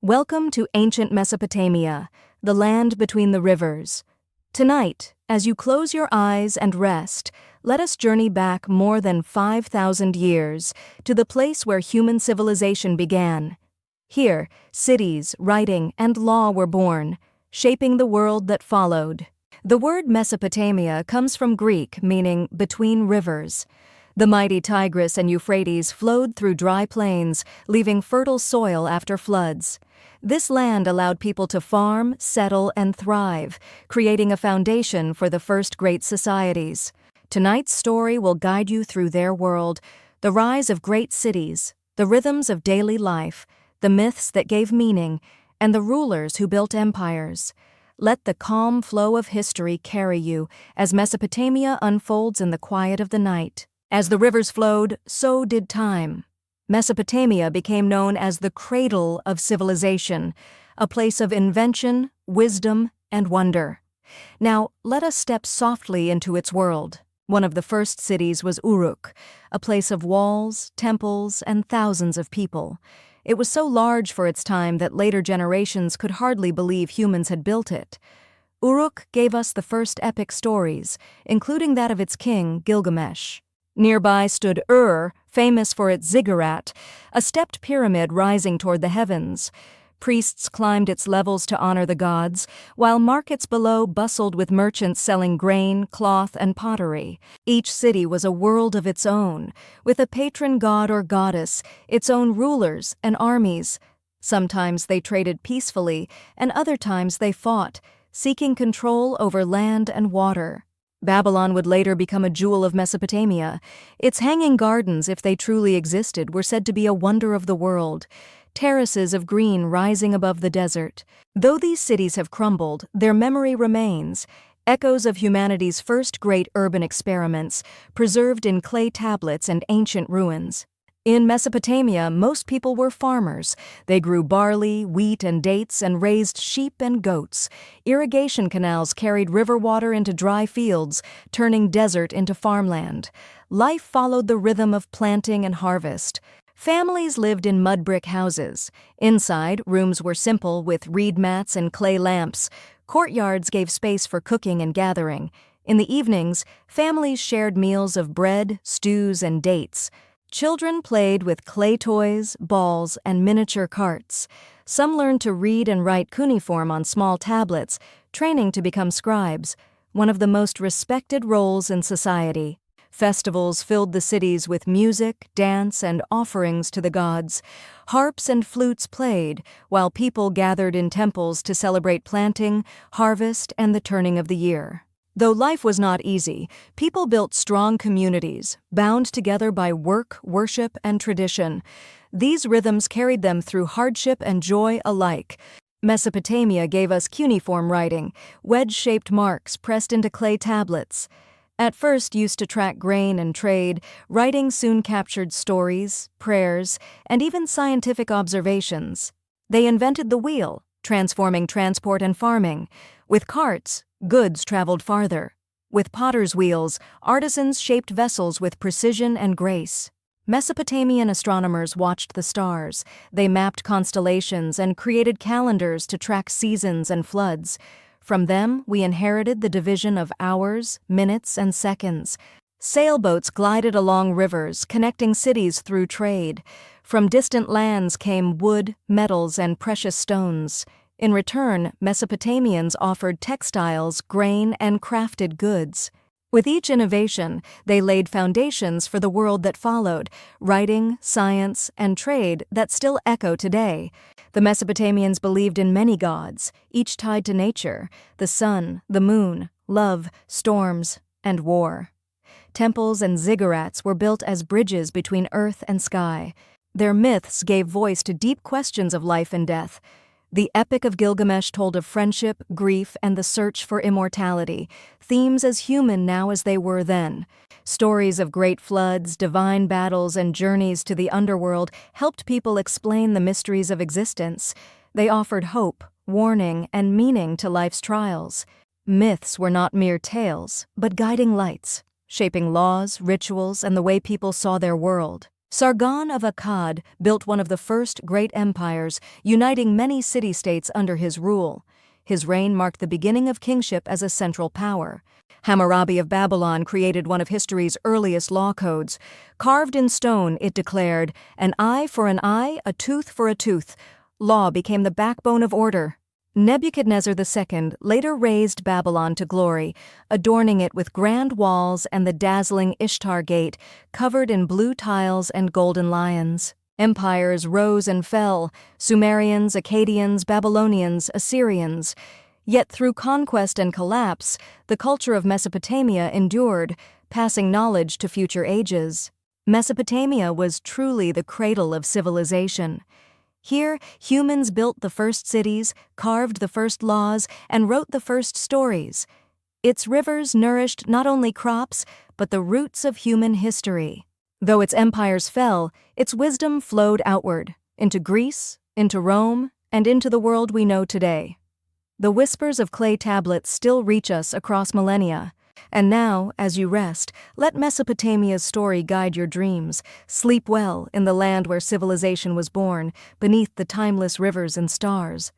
Welcome to Ancient Mesopotamia, the land between the rivers. Tonight, as you close your eyes and rest, let us journey back more than 5,000 years to the place where human civilization began. Here, cities, writing, and law were born, shaping the world that followed. The word Mesopotamia comes from Greek meaning between rivers. The mighty Tigris and Euphrates flowed through dry plains, leaving fertile soil after floods. This land allowed people to farm, settle, and thrive, creating a foundation for the first great societies. Tonight's story will guide you through their world, the rise of great cities, the rhythms of daily life, the myths that gave meaning, and the rulers who built empires. Let the calm flow of history carry you as Mesopotamia unfolds in the quiet of the night. As the rivers flowed, so did time. Mesopotamia became known as the cradle of civilization, a place of invention, wisdom, and wonder. Now, let us step softly into its world. One of the first cities was Uruk, a place of walls, temples, and thousands of people. It was so large for its time that later generations could hardly believe humans had built it. Uruk gave us the first epic stories, including that of its king, Gilgamesh. Nearby stood Ur, famous for its ziggurat, a stepped pyramid rising toward the heavens. Priests climbed its levels to honor the gods, while markets below bustled with merchants selling grain, cloth, and pottery. Each city was a world of its own, with a patron god or goddess, its own rulers and armies. Sometimes they traded peacefully, and other times they fought, seeking control over land and water. Babylon would later become a jewel of Mesopotamia. Its hanging gardens, if they truly existed, were said to be a wonder of the world, terraces of green rising above the desert. Though these cities have crumbled, their memory remains, echoes of humanity's first great urban experiments, preserved in clay tablets and ancient ruins. In Mesopotamia, most people were farmers. They grew barley, wheat, and dates and raised sheep and goats. Irrigation canals carried river water into dry fields, turning desert into farmland. Life followed the rhythm of planting and harvest. Families lived in mud brick houses. Inside, rooms were simple with reed mats and clay lamps. Courtyards gave space for cooking and gathering. In the evenings, families shared meals of bread, stews, and dates. Children played with clay toys, balls, and miniature carts. Some learned to read and write cuneiform on small tablets, training to become scribes, one of the most respected roles in society. Festivals filled the cities with music, dance, and offerings to the gods. Harps and flutes played, while people gathered in temples to celebrate planting, harvest, and the turning of the year. Though life was not easy, people built strong communities, bound together by work, worship, and tradition. These rhythms carried them through hardship and joy alike. Mesopotamia gave us cuneiform writing, wedge-shaped marks pressed into clay tablets. At first used to track grain and trade, writing soon captured stories, prayers, and even scientific observations. They invented the wheel, transforming transport and farming. With carts, goods traveled farther. With potter's wheels, artisans shaped vessels with precision and grace. Mesopotamian astronomers watched the stars. They mapped constellations and created calendars to track seasons and floods. From them, we inherited the division of hours, minutes, and seconds. Sailboats glided along rivers, connecting cities through trade. From distant lands came wood, metals, and precious stones. In return, Mesopotamians offered textiles, grain, and crafted goods. With each innovation, they laid foundations for the world that followed, writing, science, and trade that still echo today. The Mesopotamians believed in many gods, each tied to nature: the sun, the moon, love, storms, and war. Temples and ziggurats were built as bridges between earth and sky. Their myths gave voice to deep questions of life and death. The Epic of Gilgamesh told of friendship, grief, and the search for immortality, themes as human now as they were then. Stories of great floods, divine battles, and journeys to the underworld helped people explain the mysteries of existence. They offered hope, warning, and meaning to life's trials. Myths were not mere tales, but guiding lights, shaping laws, rituals, and the way people saw their world. Sargon of Akkad built one of the first great empires, uniting many city-states under his rule. His reign marked the beginning of kingship as a central power. Hammurabi of Babylon created one of history's earliest law codes. Carved in stone, it declared, "An eye for an eye, a tooth for a tooth." Law became the backbone of order. Nebuchadnezzar II later razed Babylon to glory, adorning it with grand walls and the dazzling Ishtar Gate, covered in blue tiles and golden lions. Empires rose and fell: Sumerians, Akkadians, Babylonians, Assyrians. Yet through conquest and collapse, the culture of Mesopotamia endured, passing knowledge to future ages. Mesopotamia was truly the cradle of civilization. Here, humans built the first cities, carved the first laws, and wrote the first stories. Its rivers nourished not only crops, but the roots of human history. Though its empires fell, its wisdom flowed outward, into Greece, into Rome, and into the world we know today. The whispers of clay tablets still reach us across millennia. And now, as you rest, let Mesopotamia's story guide your dreams. Sleep well in the land where civilization was born, beneath the timeless rivers and stars.